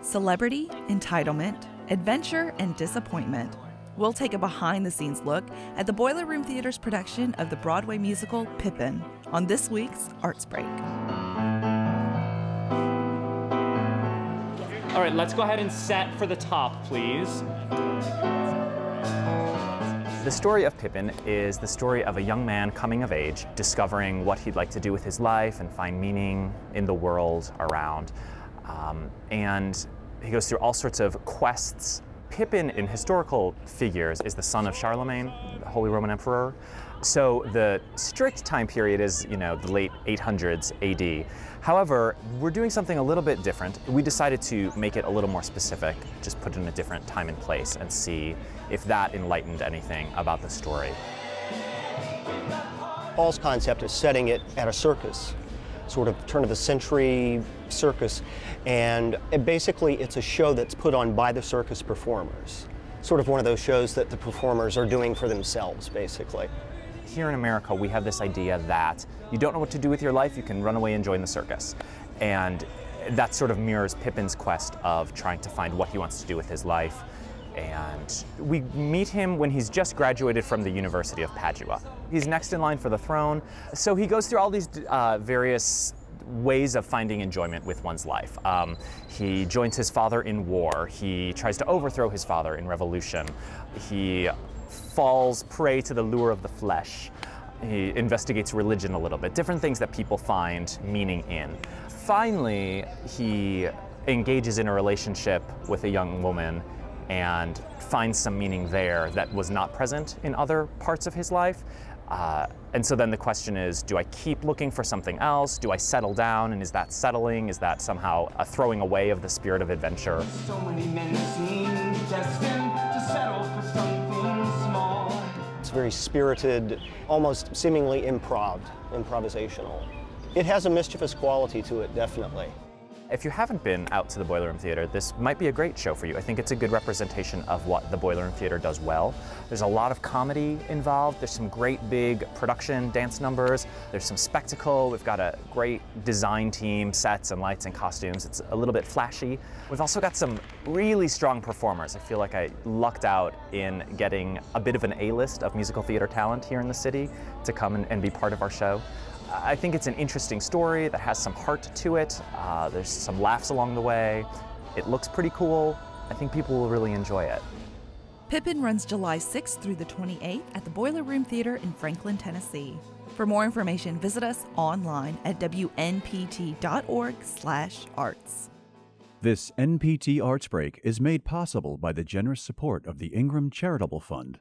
Celebrity, entitlement, adventure, and disappointment. We'll take a behind-the-scenes look at the Boiler Room Theater's production of the Broadway musical Pippin on this week's Arts Break. All right, let's go ahead and set for the top, please. The story of Pippin is the story of a young man coming of age, discovering what he'd like to do with his life and find meaning in the world around. And he goes through all sorts of quests. Pippin, in historical figures, is the son of Charlemagne, the Holy Roman Emperor. So the strict time period is, the late 800s AD. However, we're doing something a little bit different. We decided to make it a little more specific, just put it in a different time and place and see if that enlightened anything about the story. Paul's concept is setting it at a circus, sort of turn of the century circus, and basically it's a show that's put on by the circus performers. Sort of one of those shows that the performers are doing for themselves, basically. Here in America, we have this idea that you don't know what to do with your life, you can run away and join the circus. And that sort of mirrors Pippin's quest of trying to find what he wants to do with his life. And we meet him when he's just graduated from the University of Padua. He's next in line for the throne, so he goes through all these various ways of finding enjoyment with one's life. He joins his father in war. He tries to overthrow his father in revolution. He falls prey to the lure of the flesh. He investigates religion a little bit, different things that people find meaning in. Finally, he engages in a relationship with a young woman and finds some meaning there that was not present in other parts of his life. And so then the question is, do I keep looking for something else? Do I settle down, and is that settling? Is that somehow a throwing away of the spirit of adventure? So many men seem destined to settle for something small. It's very spirited, almost seemingly improvisational. It has a mischievous quality to it, definitely. If you haven't been out to the Boiler Room Theater, this might be a great show for you. I think it's a good representation of what the Boiler Room Theater does well. There's a lot of comedy involved. There's some great big production dance numbers. There's some spectacle. We've got a great design team, sets and lights and costumes. It's a little bit flashy. We've also got some really strong performers. I feel like I lucked out in getting a bit of an A-list of musical theater talent here in the city to come and be part of our show. I think it's an interesting story that has some heart to it. There's some laughs along the way. It looks pretty cool. I think people will really enjoy it. Pippin runs July 6th through the 28th at the Boiler Room Theater in Franklin, Tennessee. For more information, visit us online at wnpt.org/arts. This NPT Arts Break is made possible by the generous support of the Ingram Charitable Fund.